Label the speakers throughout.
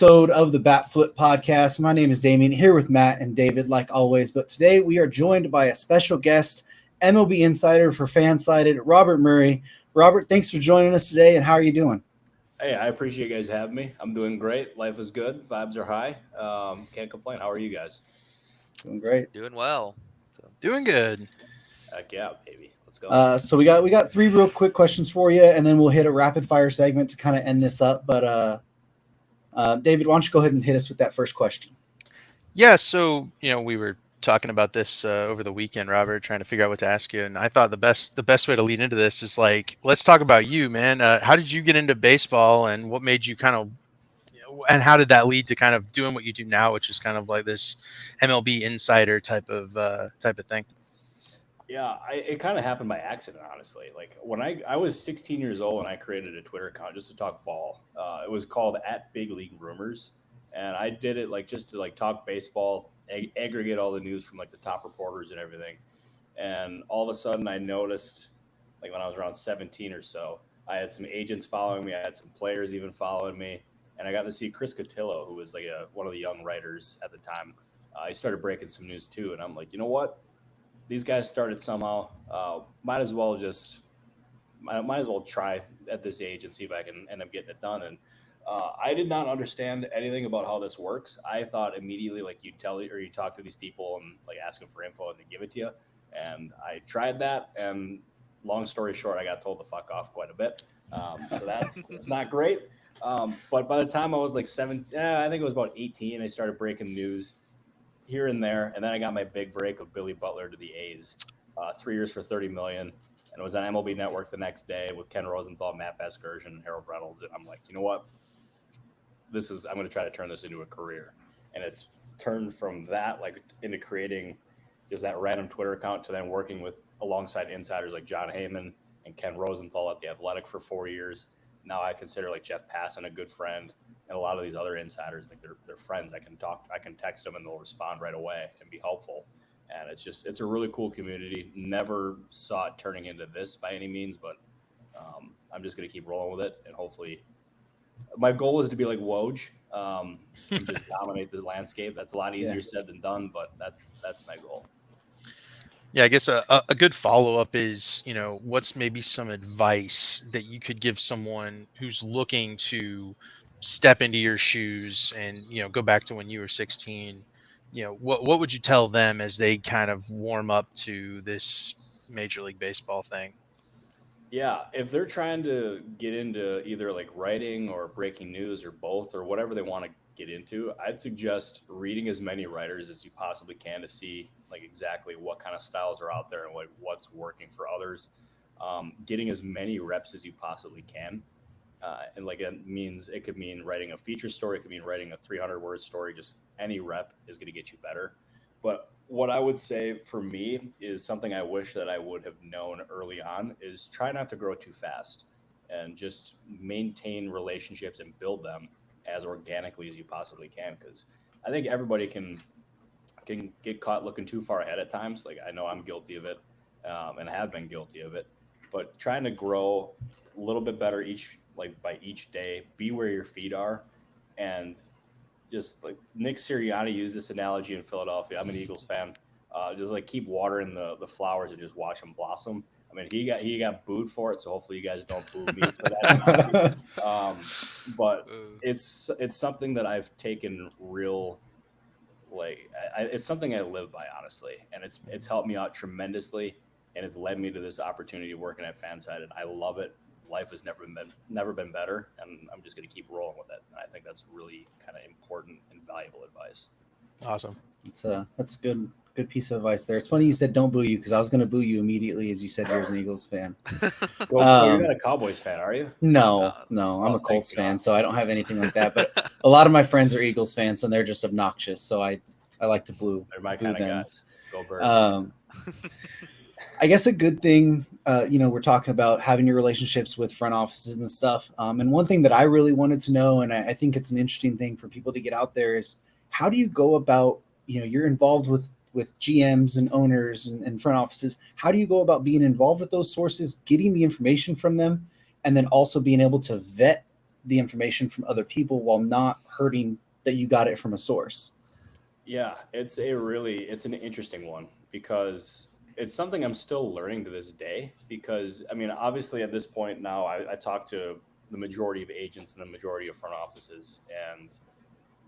Speaker 1: episode of the Bat Flip Podcast. My name is Damien, here with Matt and David, like always. But today we are joined by a special guest, MLB Insider for Fansided, Robert Murray. Robert, thanks for joining us today, and how are you doing?
Speaker 2: Hey, I appreciate you guys having me. I'm doing great. Life is good. Vibes are high. Can't complain. How are you guys?
Speaker 1: Doing great.
Speaker 3: Doing well.
Speaker 4: Doing good.
Speaker 2: Heck yeah, baby. Let's go.
Speaker 1: So we got three real quick questions for you, and then we'll hit a rapid fire segment to kind of end this up. But David, why don't you go ahead and hit us with that first question?
Speaker 4: Yeah, so we were talking about this over the weekend, Robert, trying to figure out what to ask you, and I thought the best way to lead into this is let's talk about you, man. How did you get into baseball, and what made you kind of, and how did that lead to kind of doing what you do now, which is kind of like this MLB Insider type of thing?
Speaker 2: Yeah, it kind of happened by accident, honestly. Like when I was 16 years old and I created a Twitter account just to talk ball. It was called @BigLeagueRumors, and I did it just to talk baseball, aggregate all the news from the top reporters and everything. And all of a sudden, I noticed when I was around 17 or so, I had some agents following me, I had some players even following me, and I got to see Chris Cotillo, who was one of the young writers at the time. He started breaking some news too, and I'm like, you know what? These guys started somehow. Might as well try at this age and see if I can end up getting it done. And I did not understand anything about how this works. I thought immediately you talk to these people and ask them for info and they give it to you. And I tried that, and long story short, I got told to fuck off quite a bit. So it's not great. But by the time I was I think it was about 18, I started breaking news here and there, and then I got my big break of Billy Butler to the A's, 3 years for $30 million, and it was on MLB Network the next day with Ken Rosenthal, Matt Vasgersian, Harold Reynolds, and I'm like, you know what? I'm going to try to turn this into a career, and it's turned from that into creating just that random Twitter account to then working alongside insiders like John Heyman and Ken Rosenthal at The Athletic for 4 years. Now I consider Jeff Passan a good friend, and a lot of these other insiders, they're friends. I can text them and they'll respond right away and be helpful. And it's a really cool community. Never saw it turning into this by any means, but I'm just going to keep rolling with it. And hopefully my goal is to be like Woj, and just dominate the landscape. That's a lot easier said than done, but that's my goal.
Speaker 4: Yeah, I guess a good follow-up is, what's maybe some advice that you could give someone who's looking to step into your shoes and, go back to when you were 16. What would you tell them as they kind of warm up to this Major League Baseball thing?
Speaker 2: Yeah, if they're trying to get into either writing or breaking news or both or whatever they want to get into, I'd suggest reading as many writers as you possibly can to see exactly what kind of styles are out there and what's working for others. Getting as many reps as you possibly can. And it could mean writing a feature story. It could mean writing a 300-word story. Just any rep is going to get you better. But what I would say for me is something I wish that I would have known early on is try not to grow too fast and just maintain relationships and build them as organically as you possibly can. Because I think everybody can get caught looking too far ahead at times. I know I'm guilty of it, and have been guilty of it. But trying to grow a little bit better by each day, be where your feet are, and just Nick Sirianni used this analogy in Philadelphia. I'm an Eagles fan. Just keep watering the flowers and just watch them blossom. I mean, he got booed for it, so hopefully you guys don't boo me for that. But it's something that I've taken real. It's something I live by, honestly, and it's helped me out tremendously, and it's led me to this opportunity working at Fansided. I love it. Life has never been better, and I'm just going to keep rolling with it. And I think that's really kind of important and valuable advice.
Speaker 4: Awesome.
Speaker 1: That's a good piece of advice there. It's funny you said don't boo you, because I was going to boo you immediately as you said you're an Eagles fan.
Speaker 2: Well, you're not a Cowboys fan, are you?
Speaker 1: No, I'm a Colts fan, so I don't have anything like that. But a lot of my friends are Eagles fans, and they're just obnoxious. So I like to boo.
Speaker 2: They're my kind of guys. Go Birds.
Speaker 1: I guess a good thing, we're talking about having your relationships with front offices and stuff. And one thing that I really wanted to know, and I think it's an interesting thing for people to get out there, is how do you go about, you're involved with GMs and owners and front offices. How do you go about being involved with those sources, getting the information from them, and then also being able to vet the information from other people while not hurting that you got it from a source?
Speaker 2: Yeah, it's an interesting one because it's something I'm still learning to this day. Because I mean, obviously at this point now, I talk to the majority of agents and the majority of front offices, and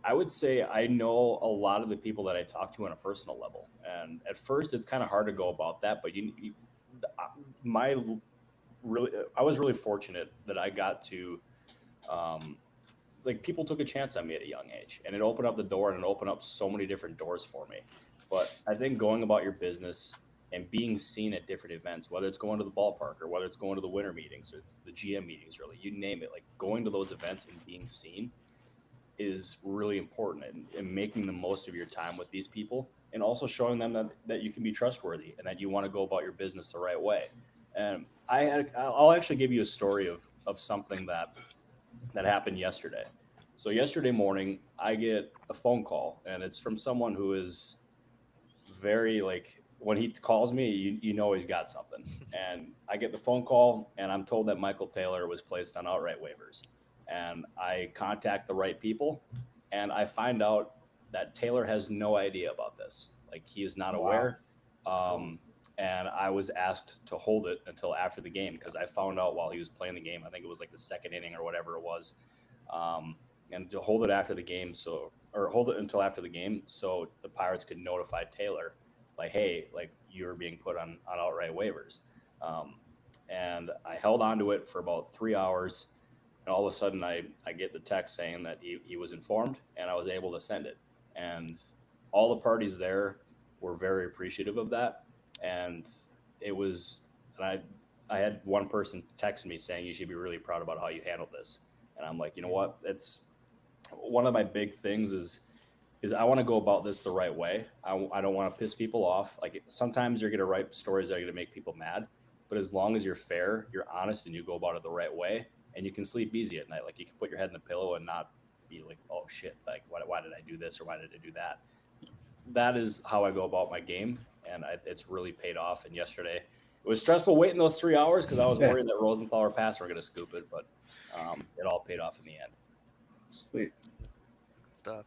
Speaker 2: I would say I know a lot of the people that I talk to on a personal level. And at first, it's kind of hard to go about that, but my really, I was really fortunate that I got to, um, like people took a chance on me at a young age, and it opened up the door and it opened up so many different doors for me. But I think going about your business and being seen at different events, whether it's going to the ballpark or whether it's going to the winter meetings or it's the GM meetings, really, you name it, like going to those events and being seen is really important, and making the most of your time with these people, and also showing them that you can be trustworthy and that you want to go about your business the right way. And I'll actually give you a story of something that happened yesterday. So yesterday morning, I get a phone call, and it's from someone who is very like when he calls me, you know he's got something. And I get the phone call, and I'm told that Michael Taylor was placed on outright waivers. And I contact the right people, and I find out that Taylor has no idea about this. Like he is not aware. Um, and I was asked to hold it until after the game because I found out while he was playing the game. I think it was like the second inning or whatever it was. And to hold it after the game, or hold it until after the game, so the Pirates could notify Taylor, like, hey, like you're being put on outright waivers. Um, and I held on to it for about 3 hours, and all of a sudden I get the text saying that he was informed, and I was able to send it. And all the parties there were very appreciative of that. And it was, and I had one person text me saying you should be really proud about how you handled this. And I'm like, you know what? It's one of my big things is I want to go about this the right way. I don't want to piss people off. Like sometimes you're going to write stories that are going to make people mad, but as long as you're fair, you're honest, and you go about it the right way, and you can sleep easy at night. Like you can put your head in the pillow and not be like, oh shit, like why did I do this or why did I do that? That is how I go about my game, and it's really paid off. And yesterday, it was stressful waiting those 3 hours because I was worried that Rosenthal or Pass were going to scoop it, but it all paid off in the end.
Speaker 1: Sweet.
Speaker 3: Good stuff.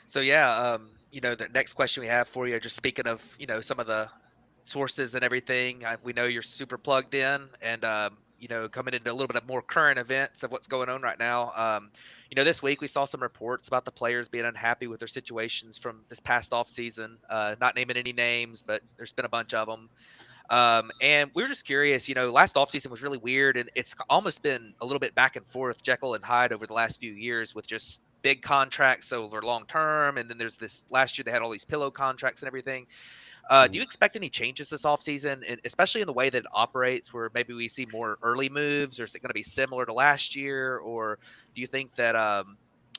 Speaker 3: So yeah, the next question we have for you, just speaking of, some of the sources and everything, we know you're super plugged in, and coming into a little bit of more current events of what's going on right now. This week we saw some reports about the players being unhappy with their situations from this past off season. Not naming any names, but there's been a bunch of them. And we were just curious, last offseason was really weird, and it's almost been a little bit back and forth, Jekyll and Hyde, over the last few years with just big contracts over long term. And then there's this last year they had all these pillow contracts and everything. Do you expect any changes this offseason, and especially in the way that it operates, where maybe we see more early moves, or is it going to be similar to last year? Or do you think that,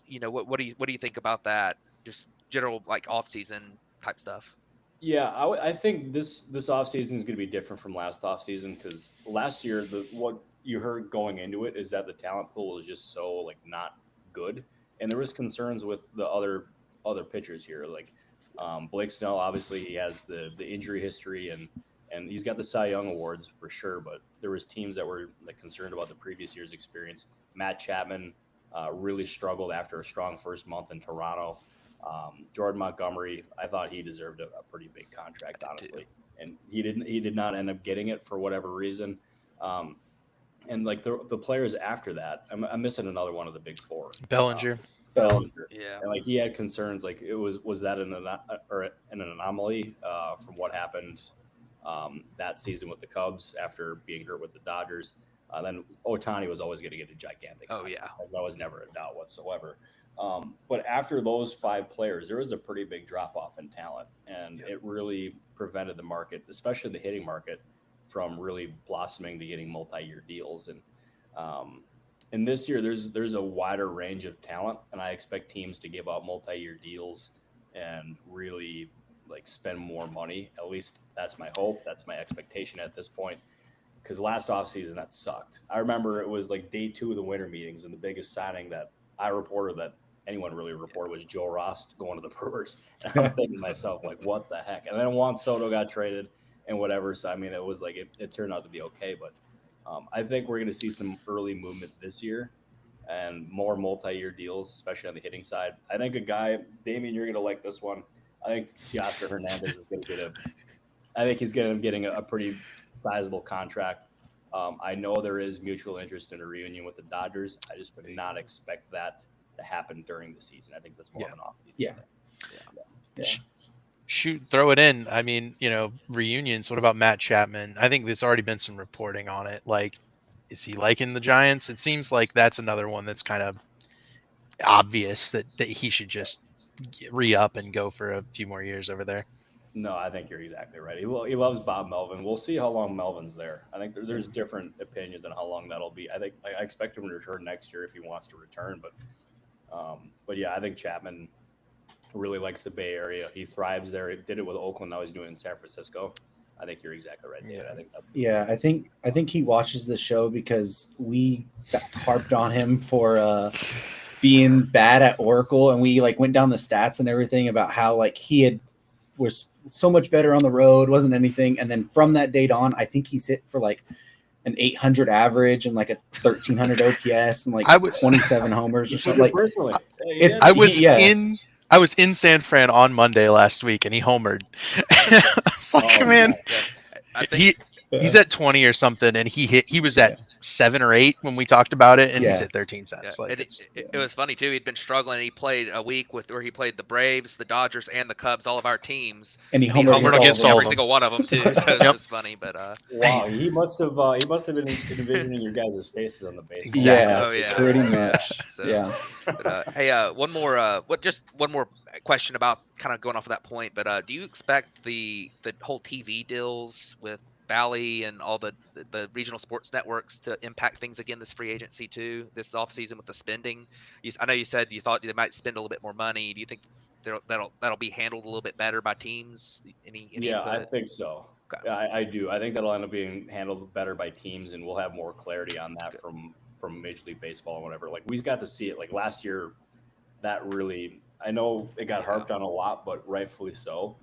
Speaker 3: what do you think about that? Just general like offseason type stuff.
Speaker 2: Yeah, I think this offseason is going to be different from last offseason because last year what you heard going into it is that the talent pool is just so like not good, and there was concerns with the other pitchers here. Like Blake Snell, obviously he has the injury history, and he's got the Cy Young awards for sure. But there was teams that were like concerned about the previous year's experience. Matt Chapman really struggled after a strong first month in Toronto. Jordan Montgomery, I thought he deserved a pretty big contract, honestly, and he didn't. He did not end up getting it for whatever reason. And like the players after that, I'm missing another one of the big four.
Speaker 4: Bellinger.
Speaker 2: Bellinger.
Speaker 3: Yeah.
Speaker 2: And like he had concerns. Like it was that an anomaly from what happened that season with the Cubs after being hurt with the Dodgers. Then Ohtani was always going to get a gigantic.
Speaker 3: Oh yeah,
Speaker 2: like, that was never a doubt whatsoever. But after those five players, there was a pretty big drop off in talent, and it really prevented the market, especially the hitting market, from really blossoming to getting multi-year deals. And this year, there's a wider range of talent, and I expect teams to give out multi-year deals and really like spend more money. At least that's my hope. That's my expectation at this point. Because last offseason, that sucked. I remember it was like day 2 of the winter meetings, and the biggest signing that I reported that anyone really reported was Joe Ross going to the Brewers. And I'm thinking to myself, like, what the heck? And then Juan Soto got traded and whatever. So, I mean, it was like it turned out to be okay. But I think we're going to see some early movement this year. and more multi-year deals, especially on the hitting side. I think a guy, Damien, you're going to like this one. I think Teoscar Hernandez is going to get I think he's going to be getting a pretty sizable contract. I know there is mutual interest in a reunion with the Dodgers. I just would not expect that to happen during the season. I think that's more of an offseason
Speaker 1: Yeah.
Speaker 2: thing.
Speaker 1: Yeah.
Speaker 4: Shoot, throw it in. I mean, reunions. What about Matt Chapman? I think there's already been some reporting on it. Like, is he liking the Giants? It seems like that's another one that's kind of obvious that he should just re-up and go for a few more years over there.
Speaker 2: No, I think you're exactly right. He loves Bob Melvin. We'll see how long Melvin's there. I think there's different opinions on how long that'll be. I think I expect him to return next year if he wants to return. But yeah, I think Chapman really likes the Bay Area. He thrives there. He did it with Oakland. Now he's doing it in San Francisco. I think you're exactly right, David. I think that's
Speaker 1: I think he watches the show because we harped on him for being bad at Oracle, and we like went down the stats and everything about how like he was so much better on the road, wasn't anything, and then from that date on, I think he's hit for like an 800 average and like a 1300 OPS and like 27 homers or something. Like
Speaker 2: personally,
Speaker 4: I was in San Fran on Monday last week, and he homered. I was like, man,
Speaker 3: I think
Speaker 4: he's at 20 or something, and he was at 7 or 8 when we talked about it, and he's at 13 cents.
Speaker 3: Yeah.
Speaker 4: Like
Speaker 3: it was funny too. He'd been struggling. He played a week where he played the Braves, the Dodgers, and the Cubs, all of our teams.
Speaker 1: And he homered
Speaker 3: against every single one of them too. So it's just funny. But
Speaker 2: wow, he must have been envisioning your guys' faces on the base.
Speaker 4: Exactly.
Speaker 1: Yeah,
Speaker 3: Oh, yeah.
Speaker 1: pretty much.
Speaker 3: So,
Speaker 1: Yeah.
Speaker 3: But, hey, one more question about kind of going off of that point. But do you expect the whole TV deals with Bally and all the regional sports networks to impact things again this free agency too, this offseason with the spending? I know you said you thought they might spend a little bit more money. Do you think that'll be handled a little bit better by teams? Any
Speaker 2: Yeah,
Speaker 3: input?
Speaker 2: I think so.
Speaker 3: Okay.
Speaker 2: I do. I think that'll end up being handled better by teams, and we'll have more clarity on that from Major League Baseball and whatever. Like we got to see it like last year. That really, I know it got harped on a lot, but rightfully so.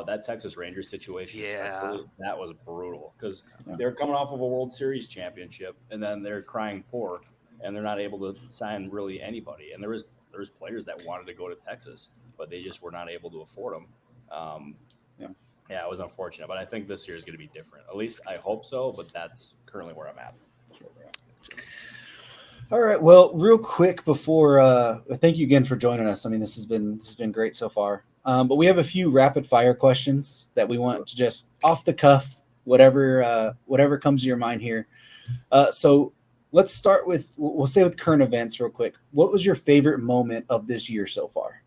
Speaker 2: That Texas Rangers situation, especially, that was brutal because they're coming off of a World Series championship, and then they're crying poor, and they're not able to sign really anybody. And there was players that wanted to go to Texas, but they just were not able to afford them. Yeah, it was unfortunate, but I think this year is going to be different. At least I hope so, but that's currently where I'm at.
Speaker 1: All right. Well, real quick before, thank you again for joining us. I mean, this has been great so far. But we have a few rapid fire questions that we want to just off the cuff, whatever comes to your mind here. So let's start with, we'll stay with current events real quick. What was your favorite moment of this year so far?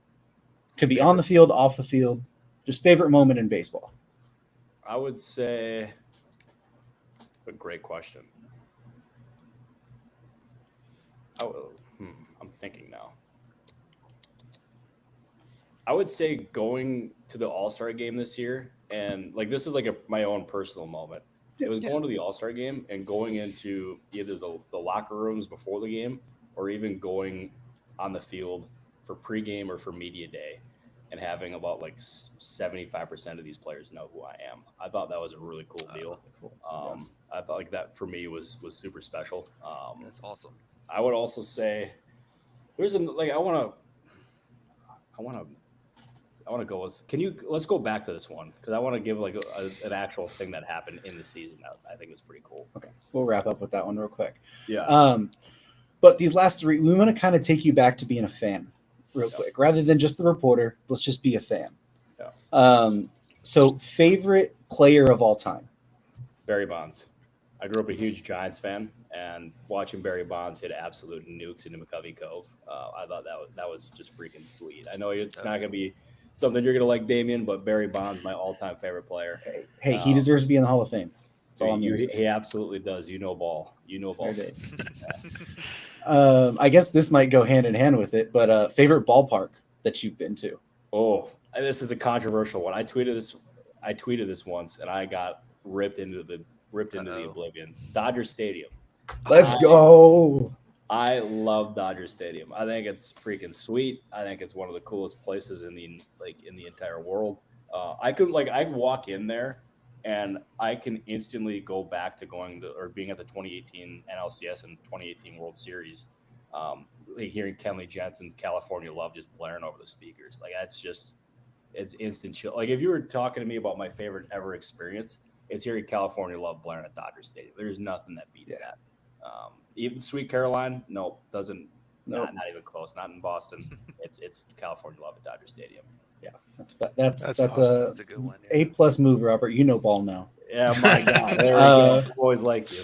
Speaker 1: Could be on the field, off the field, just favorite moment in baseball.
Speaker 2: I would say it's a great question. I'm thinking now. I would say going to the All-Star game this year, and like this is like my own personal moment. It was going to the All-Star game and going into either the locker rooms before the game or even going on the field for pregame or for media day and having about like 75% of these players know who I am. I thought that was a really cool deal. I thought like that for me was super special.
Speaker 3: That's awesome.
Speaker 2: I would also say there's I want to go with. Let's go back to this one because I want to give like an actual thing that happened in the season that I think was pretty cool.
Speaker 1: Okay, we'll wrap up with that one real quick.
Speaker 2: Yeah.
Speaker 1: But these last three, we want to kind of take you back to being a fan, real quick, rather than just the reporter. Let's just be a fan.
Speaker 2: Yeah.
Speaker 1: So favorite player of all time.
Speaker 2: Barry Bonds. I grew up a huge Giants fan, and watching Barry Bonds hit absolute nukes into McCovey Cove, I thought that was just freaking sweet. I know it's not going to be something you're going to like, Damien, but Barry Bonds, my all-time favorite player.
Speaker 1: Hey, he deserves to be in the Hall of Fame. That's all I'm going to say.
Speaker 2: He absolutely does. You know ball.
Speaker 1: I guess this might go hand in hand with it, but favorite ballpark that you've been to?
Speaker 2: Oh, this is a controversial one. I tweeted this once, and I got ripped into the oblivion. Dodger Stadium.
Speaker 1: Let's go.
Speaker 2: I love Dodger Stadium. I think it's freaking sweet. I think it's one of the coolest places in the entire world. I walk in there and I can instantly go back to being at the 2018 NLCS and 2018 World Series. Like hearing Kenley Jensen's California Love just blaring over the speakers. Like it's instant chill. Like if you were talking to me about my favorite ever experience, it's hearing California Love blaring at Dodger Stadium. There's nothing that beats that. Even Sweet Caroline, doesn't.
Speaker 1: Nope.
Speaker 2: Not even close. Not in Boston. It's California Love at Dodger Stadium.
Speaker 1: Yeah, that's
Speaker 4: awesome.
Speaker 3: That's a good one. Yeah.
Speaker 1: A+ move, Robert. You know ball now.
Speaker 2: Yeah, my God. There we go. I've always liked you.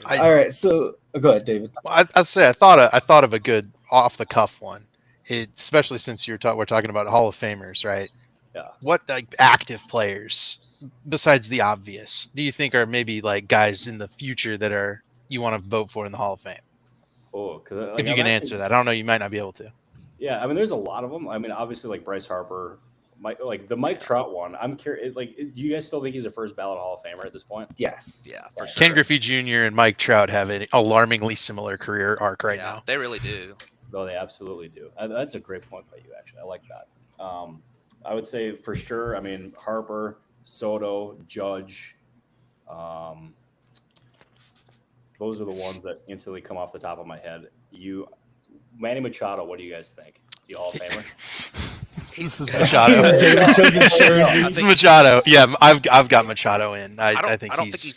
Speaker 1: All right, so go ahead, David.
Speaker 4: I'd say I thought of a good off the cuff one, especially since we're talking about Hall of Famers, right?
Speaker 2: Yeah.
Speaker 4: What like active players besides the obvious do you think are maybe like guys in the future that you want to vote for in the Hall of Fame?
Speaker 2: Oh, because
Speaker 4: If you can answer that, I don't know. You might not be able to.
Speaker 2: Yeah, I mean, there's a lot of them. I mean, obviously, like Bryce Harper, the Mike Trout one. I'm curious. Like, do you guys still think he's a first ballot Hall of Famer at this point?
Speaker 1: Yes.
Speaker 3: Yeah, for sure.
Speaker 4: Ken Griffey Jr. and Mike Trout have an alarmingly similar career arc right now.
Speaker 3: They really do.
Speaker 2: No, they absolutely do. That's a great point by you, actually. I like that. I would say for sure. I mean, Harper, Soto, Judge. Those are the ones that instantly come off the top of my head. Manny Machado, what do you guys think? Is he a Hall of Famer?
Speaker 4: This is Machado.
Speaker 1: David chose his jersey.
Speaker 4: It's Machado. Yeah, I've got Machado in. I think
Speaker 3: think
Speaker 4: he's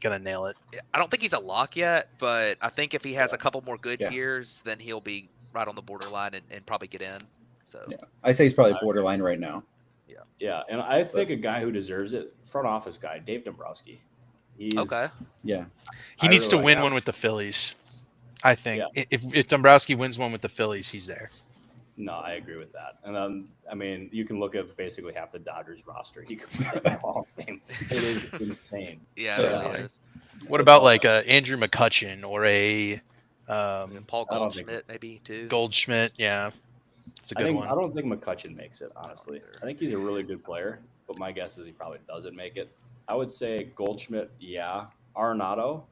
Speaker 4: gonna nail it.
Speaker 3: I don't think he's a lock yet, but I think if he has a couple more good years, then he'll be right on the borderline and probably get in. So
Speaker 1: I say he's probably borderline right now.
Speaker 2: Yeah, and I think a guy who deserves it, front office guy, Dave Dombrowski.
Speaker 3: Okay.
Speaker 1: Yeah.
Speaker 4: He needs to win one with the Phillies. I think if Dombrowski wins one with the Phillies, he's there.
Speaker 2: No, I agree with that. And I mean, you can look at basically half the Dodgers roster. He could put in the Hall of Fame. It is insane.
Speaker 3: Yeah, it really is.
Speaker 4: What about like Andrew McCutchen or a
Speaker 3: Paul Goldschmidt maybe too?
Speaker 4: Goldschmidt, yeah, it's a good one.
Speaker 2: I don't think McCutchen makes it, honestly. I think he's a really good player, but my guess is he probably doesn't make it. I would say Goldschmidt, yeah. Arenado.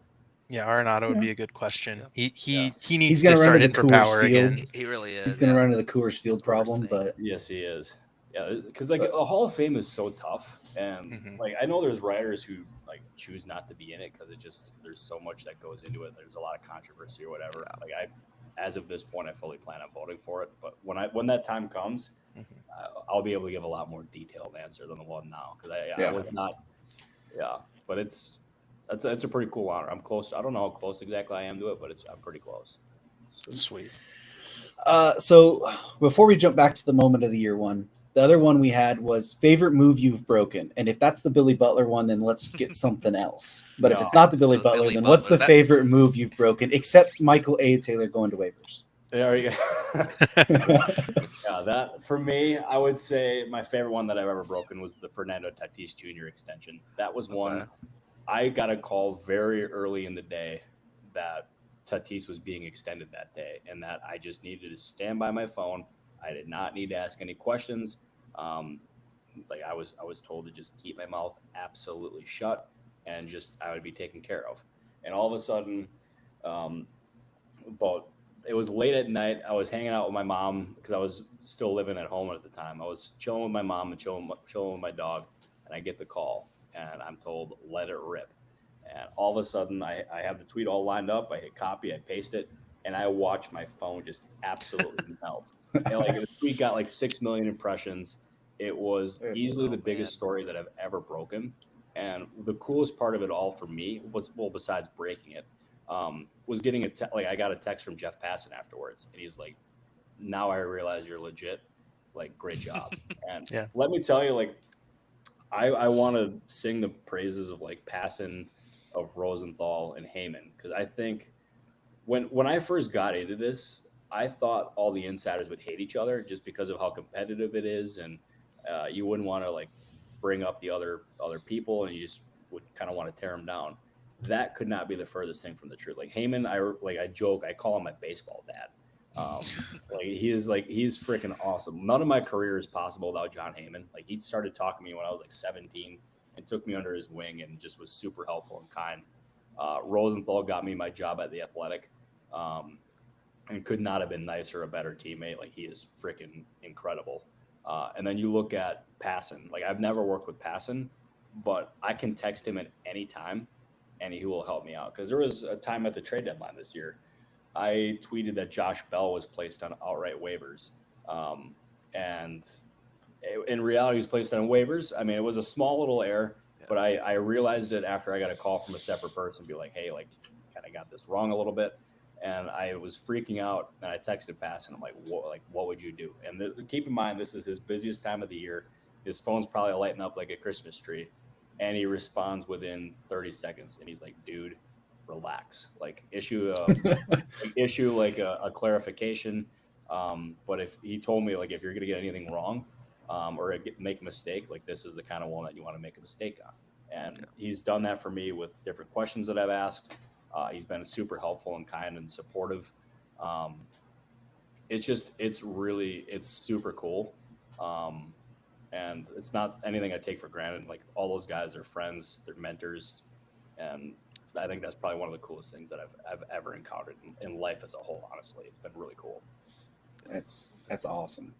Speaker 4: Yeah, Arenado would be a good question. He
Speaker 1: He's
Speaker 4: needs
Speaker 1: gonna
Speaker 4: to
Speaker 1: run
Speaker 4: start
Speaker 1: to
Speaker 4: in
Speaker 1: the
Speaker 4: for
Speaker 1: Coors
Speaker 4: power
Speaker 1: Field.
Speaker 4: again.
Speaker 3: He really is.
Speaker 1: He's gonna run into the Coors Field problem, but
Speaker 2: yes, he is. Yeah, because like a Hall of Fame is so tough, and like I know there's writers who like choose not to be in it because there's so much that goes into it. There's a lot of controversy or whatever. Yeah. Like as of this point, I fully plan on voting for it. But when that time comes, I'll be able to give a lot more detailed answer than the one now because I was not. Yeah, but it's a pretty cool honor. I'm close. I don't know how close exactly I am to it, but I'm pretty close.
Speaker 4: Sweet.
Speaker 1: So before we jump back to the moment of the year one, the other one we had was favorite move you've broken. And if that's the Billy Butler one, then let's get something else. But if it's not the Billy Butler, then what's the favorite move you've broken, except Michael A. Taylor going to waivers?
Speaker 2: There you go. Yeah, that for me, I would say my favorite one that I've ever broken was the Fernando Tatis Jr. extension. That was one I got a call very early in the day that Tatis was being extended that day, and that I just needed to stand by my phone. I did not need to ask any questions. Like I was told to just keep my mouth absolutely shut and just I would be taken care of. And all of a sudden, it was late at night. I was hanging out with my mom because I was still living at home at the time. I was chilling with my mom and chilling with my dog, and I get the call, and I'm told, let it rip. And all of a sudden, I have the tweet all lined up. I hit copy, I paste it, and I watch my phone just absolutely melt. And like the tweet got like 6 million impressions. It was easily the biggest story that I've ever broken. And the coolest part of it all for me was, well, besides breaking it, was getting I got a text from Jeff Passan afterwards, and he's like, "Now I realize you're legit. Like, great job." And let me tell you, like, I want to sing the praises of like Passan, of Rosenthal, and Heyman, because I think when I first got into this, I thought all the insiders would hate each other just because of how competitive it is, and you wouldn't want to like bring up the other people, and you just would kind of want to tear them down. That could not be the furthest thing from the truth. Like Heyman, I joke, I call him my baseball dad. He's freaking awesome. None of my career is possible without John Heyman. Like he started talking to me when I was like 17 and took me under his wing and just was super helpful and kind. Rosenthal got me my job at The Athletic, and could not have been nicer, a better teammate. Like he is freaking incredible. And then you look at Passan. Like I've never worked with Passan, but I can text him at any time and he will help me out. Because there was a time at the trade deadline this year I tweeted that Josh Bell was placed on outright waivers, and in reality, he was placed on waivers. I mean, it was a small little error, but I realized it after I got a call from a separate person, be like, hey, like, kind of got this wrong a little bit. And I was freaking out, and I texted Pass, and I'm like, what would you do? And keep in mind, this is his busiest time of the year. His phone's probably lighting up like a Christmas tree, and he responds within 30 seconds, and he's like, dude, relax. Like, issue a clarification. But if he told me, like, if you're going to get anything wrong or make a mistake, like, this is the kind of one that you want to make a mistake on. And he's done that for me with different questions that I've asked. He's been super helpful and kind and supportive. It's super cool. And it's not anything I take for granted. Like, all those guys are friends, they're mentors. And I think that's probably one of the coolest things that I've ever encountered in life as a whole. Honestly, it's been really cool.
Speaker 1: That's awesome.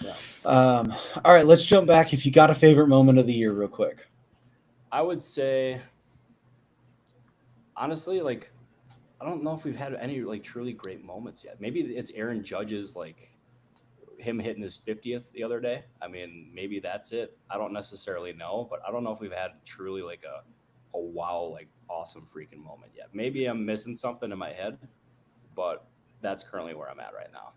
Speaker 2: Yeah.
Speaker 1: All right, let's jump back. If you got a favorite moment of the year real quick.
Speaker 2: I would say, honestly, like, I don't know if we've had any like truly great moments yet. Maybe it's Aaron Judge's, like, him hitting his 50th the other day. I mean, maybe that's it. I don't necessarily know, but I don't know if we've had truly like a wow, like, awesome freaking moment yet. Maybe I'm missing something in my head, but that's currently where I'm at right now.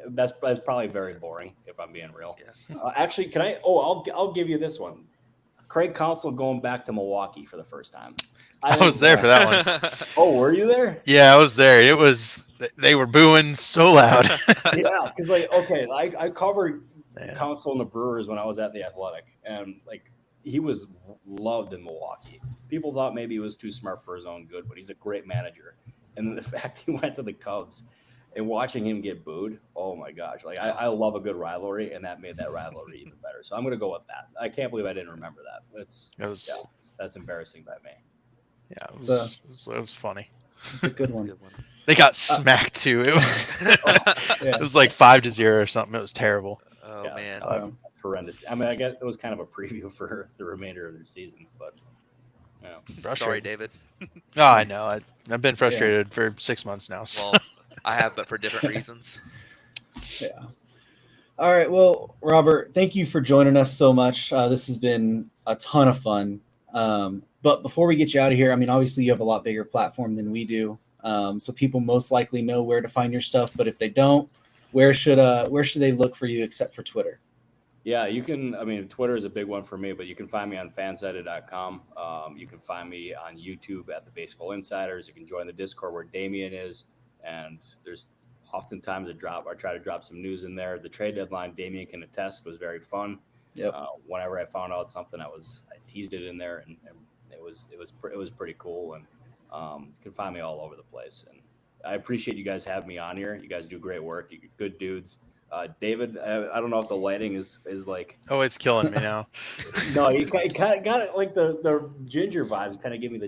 Speaker 2: That's probably very boring if I'm being real.
Speaker 3: Yeah.
Speaker 2: Actually, can I? Oh, I'll give you this one. Craig Counsell going back to Milwaukee for the first time.
Speaker 4: I was there for that one.
Speaker 2: Oh, were you there?
Speaker 4: Yeah, I was there. They were booing so loud.
Speaker 2: Yeah, because, like, okay, I covered
Speaker 4: Yeah.
Speaker 2: Counsell and the Brewers when I was at the Athletic, and, like, he was loved in Milwaukee. People thought maybe he was too smart for his own good, but he's a great manager. And then the fact he went to the Cubs and watching him get booed, oh my gosh! Like, I love a good rivalry, and that made that rivalry even better. So I'm going to go with that. I can't believe I didn't remember that. That's embarrassing by me.
Speaker 4: Yeah, it was funny.
Speaker 1: It's a good one.
Speaker 4: They got smacked too. It was
Speaker 1: Yeah.
Speaker 4: it was like 5-0 or something. It was terrible.
Speaker 3: Oh,
Speaker 2: Yeah,
Speaker 3: man.
Speaker 2: that's horrendous. I mean, I guess it was kind of a preview for the remainder of their season, but yeah.
Speaker 3: Sorry, David.
Speaker 4: Oh, I know. I've been frustrated for 6 months now. So.
Speaker 3: Well, I have, but for different reasons.
Speaker 1: Yeah. All right. Well, Robert, thank you for joining us so much. This has been a ton of fun. But before we get you out of here, I mean, obviously you have a lot bigger platform than we do. So people most likely know where to find your stuff. But if they don't, where should they look for you except for Twitter?
Speaker 2: Yeah, you can. I mean, Twitter is a big one for me, but you can find me on fansided.com. You can find me on YouTube at the Baseball Insiders. You can join the Discord where Damian is, and there's oftentimes I try to drop some news in there. The trade deadline, Damian can attest, was very fun.
Speaker 1: Yep.
Speaker 2: Whenever I found out something, I teased it in there, and it was pretty cool. And you can find me all over the place. And I appreciate you guys having me on here. You guys do great work. You're good dudes. David, I don't know if the lighting is like.
Speaker 4: Oh, it's killing me now.
Speaker 2: No, you kind of got it, like the ginger vibes. Kind of give me the.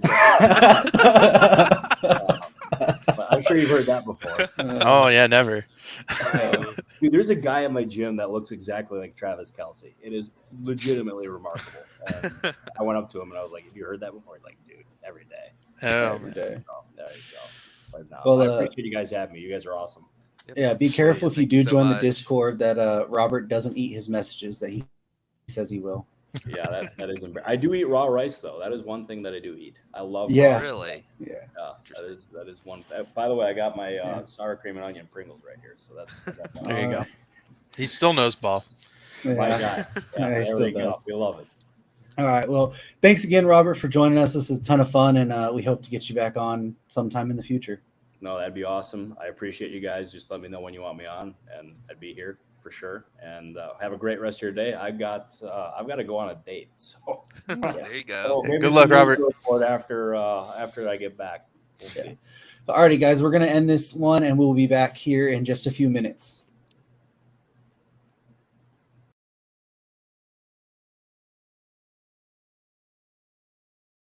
Speaker 2: But I'm sure you've heard that before.
Speaker 4: Oh yeah, never.
Speaker 2: Dude, there's a guy in my gym that looks exactly like Travis Kelce. It is legitimately remarkable. And I went up to him and I was like, "Have you heard that before?" He's like, "Dude, every day."
Speaker 4: Oh,
Speaker 1: Every day.
Speaker 2: So, there you go. But no,
Speaker 1: Well,
Speaker 2: I appreciate you guys having me. You guys are awesome.
Speaker 3: Yep.
Speaker 1: Yeah, be careful if you
Speaker 3: Thank
Speaker 1: do
Speaker 3: so
Speaker 1: join the
Speaker 3: much.
Speaker 1: Discord that Robert doesn't eat his messages that he says he will.
Speaker 2: Yeah, that is. I do eat raw rice though. That is one thing that I do eat. I love.
Speaker 1: Yeah.
Speaker 2: raw
Speaker 3: Really?
Speaker 2: rice.
Speaker 1: Yeah.
Speaker 2: Yeah, that is one. By the way, I got my sour cream and onion Pringles right here. So that's
Speaker 4: there you go. He still knows ball.
Speaker 2: my
Speaker 1: Yeah.
Speaker 2: guy.
Speaker 1: Yeah, he
Speaker 2: there
Speaker 1: still
Speaker 2: we go.
Speaker 1: does.
Speaker 2: We love it.
Speaker 1: All right. Well, thanks again, Robert, for joining us. This is a ton of fun, and we hope to get you back on sometime in the future.
Speaker 2: No, that'd be awesome. I appreciate you guys. Just let me know when you want me on, and I'd be here for sure. And have a great rest of your day. I've got to go on a date. So
Speaker 3: There you go.
Speaker 2: maybe
Speaker 4: Good
Speaker 2: some
Speaker 4: luck,
Speaker 2: news
Speaker 4: Robert.
Speaker 2: to report after I get back. We'll
Speaker 1: Yeah.
Speaker 2: see.
Speaker 1: All righty, guys, we're going to end this one, and we'll be back here in just a few minutes.